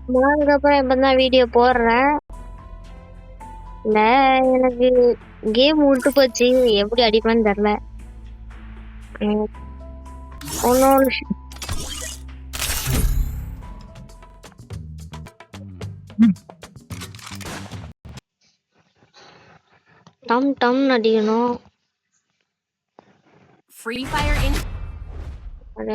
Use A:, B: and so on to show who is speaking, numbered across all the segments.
A: அதுக்கப்புறம் இப்பதான் வீடியோ போடுறேன். இல்ல எனக்கு கேம் விட்டு போச்சு, எப்படி அடிப்பேன்னு தெரியல. ஒன்னொன்னு டம் டம் அடிக்கணும்.
B: Free Fire in
A: அட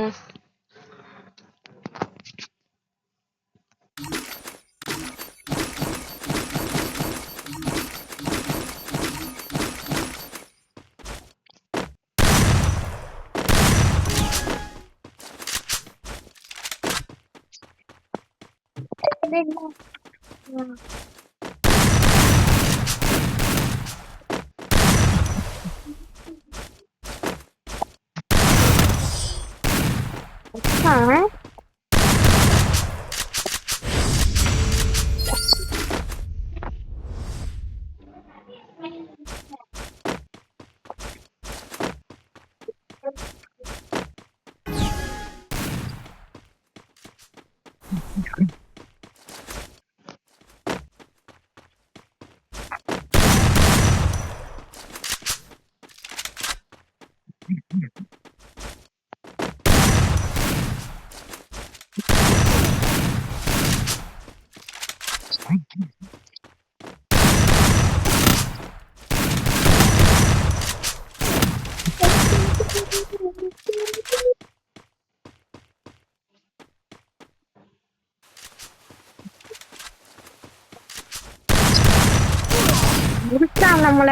A: முடிச்சான் நம்மள.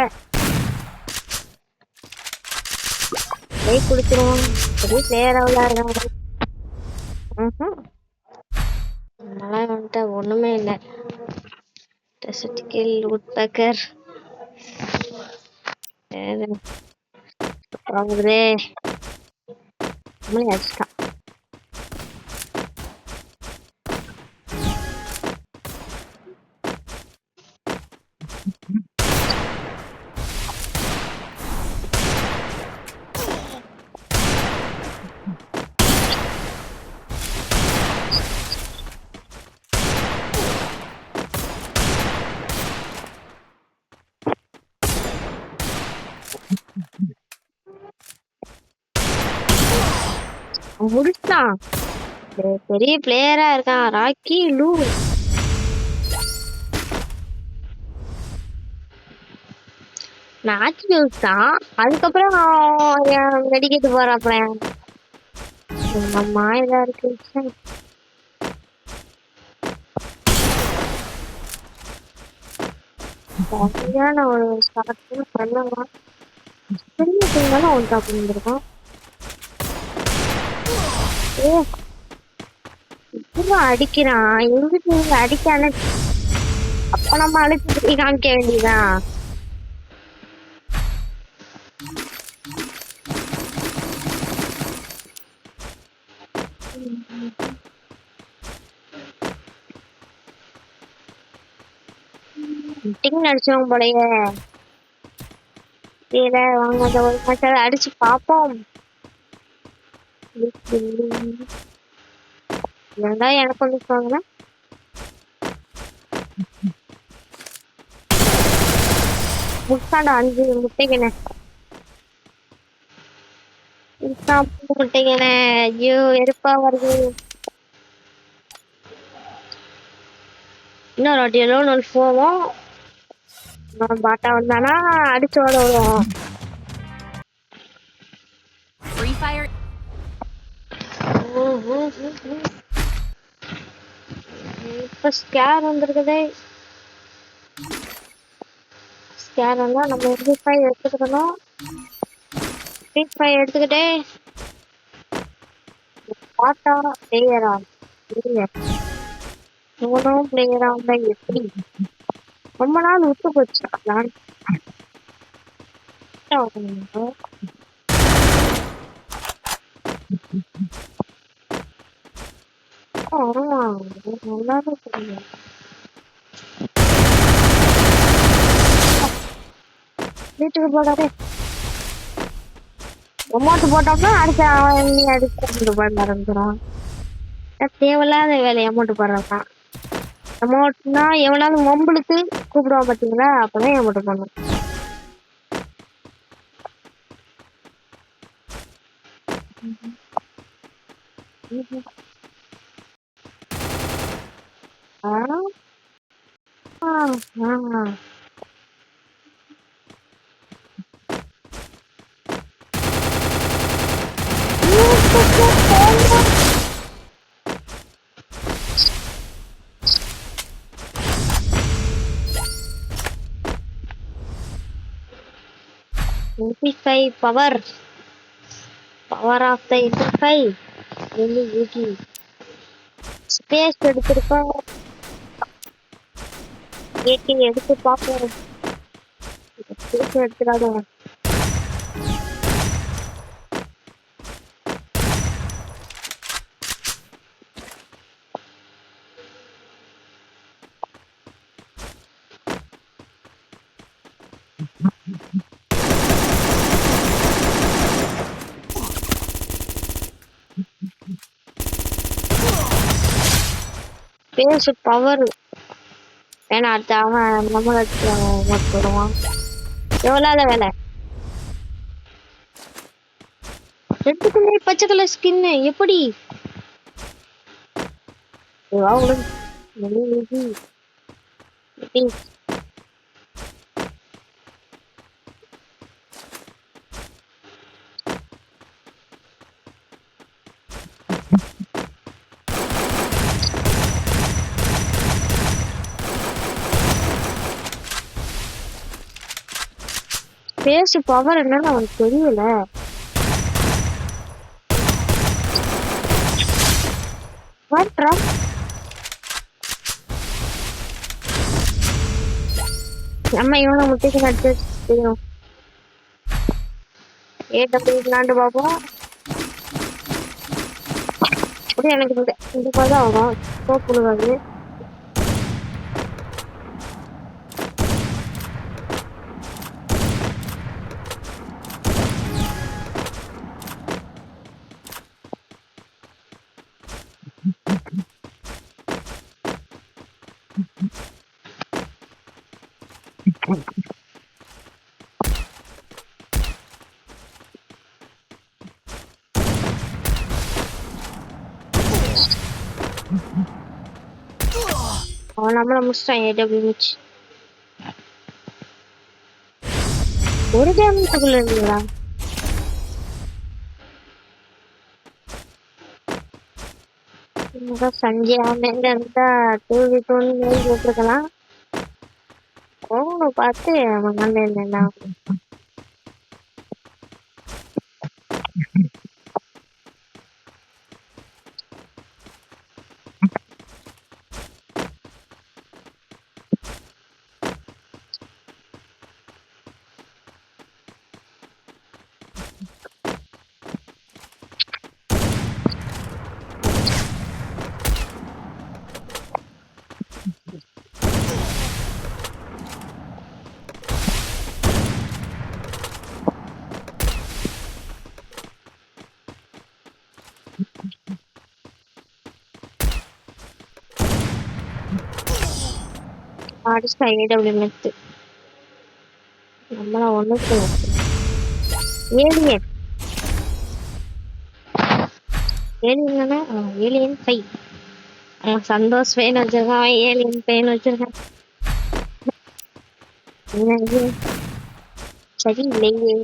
A: குடிச்சிருவோம். பெரிய பிளேயரா இருக்காங்க. நம்மளாம் வந்துட்டு ஒண்ணுமே இல்லை. டெசர்டிக்கல் உட்பக்கர் நம்மளே அடிச்சிட்டான். முடிச்சான். பெரிய பிளேயரா இருக்கான். ராக்கி லூ மேட்ச் நியூஸ் தான். அதுக்கப்புறம் மெடிக்கெட்டு போறான். அம்மா இதா இருக்கு. ஒரு ஸ்டார்ட் பண்ணலாம். பெரிய டீம்னாலும் அவன் டாப் பண்ணிருக்கான். அடிக்கிறான். எங்க டீம்ல அடிக்கான அப்ப நம்ம அழைச்சு காமிக்க வேண்டியதான். அடிச்சவங்க போலயே. வாங்க அந்த ஒரு மேட்ச் அடிச்சு பாப்போம். எனக்கு வந்து சொல்லுங்க. முட்டாண்டா 5 முட்டைக்கணே. முட்டைக்கணே. ஐயோ எருப்பா வருது. இன்னொரு வாட்டி எல்லோன்னு போவோம். பாட்டா வந்தானா அடிச்சு ஓட விடுவோம்.
B: Free Fire
A: இப்ப ஸ்கேர் வந்திருக்குதே. ஸ்கேர் வந்தா நம்ம எடுத்துக்கணும். எடுத்துக்கிட்டே பாட்டா பிளேயரா பிளேயரா இருந்தா எப்படி? ரொம்ப நாள் விட்டு போச்சு. வீட்டுக்கு போடாதே. அமௌண்ட் போட்டோம்னா அடிச்சு அடிச்சு ஆரம்பிச்சிடும். தேவையில்லாத வேலை அமௌண்ட் போடுறதான். எமௌண்ட்னா எவனாவது மொம்பளுக்கு கூப்பிடுவான் பாத்தீங்களா, அப்பதான் எமௌண்ட் பண்ணும். ஆ ஆ ஆ. MP5 power of the MP5 really easy. Space எடுத்திருக்கோம். ஏகே எடுத்து பார்ப்போம். ஸ்பேஸ் எடுத்துடாத. ஸ்பேஸ் பவர் ஏன்னா அடுத்த அவன் நம்மள போடுவான். எவ்வளவு வேலை ரெண்டு கலர் பச்சை கலர் ஸ்கின் எப்படி ஸ்பேஸ் பவர் என்னன்னு அவனுக்கு தெரியல. நம்ம இவனை முட்டைக்கு நட்டு தெரியும். விளாண்டு பார்ப்போம். அப்படி எனக்கு இந்த மாதிரி தான் வரும். சோப்புழுகாது. அவன் நம்மள முடிச்சிட்டான். AWH ஒரு டேமேஜுக்குள்ள இருந்தீங்களா? சஞ்சய் அவன் இருந்தா 2v2 போட்டிருக்கலாம். பார்த்து அவன் என்ன அடிச்சா AW மெத்து நம்மள ஒண்ணுக்கு ஏலியன் ஏலியன் பை அவன் சந்தோஷ் பேன் வச்சிருக்கான். அவன் ஏலியன் பேன் வச்சிருக்கான். சரி இல்லையே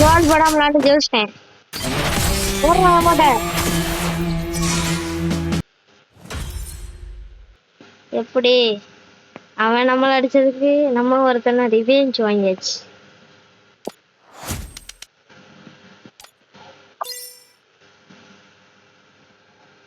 A: வால் படம் விளையாண்டு ஜெயிச்சிட்டேன். எப்படி அவன் நம்மள அடிச்சதுக்கு நம்ம ஒருத்தனை ரிவெஞ்ச் வாங்கியாச்சு.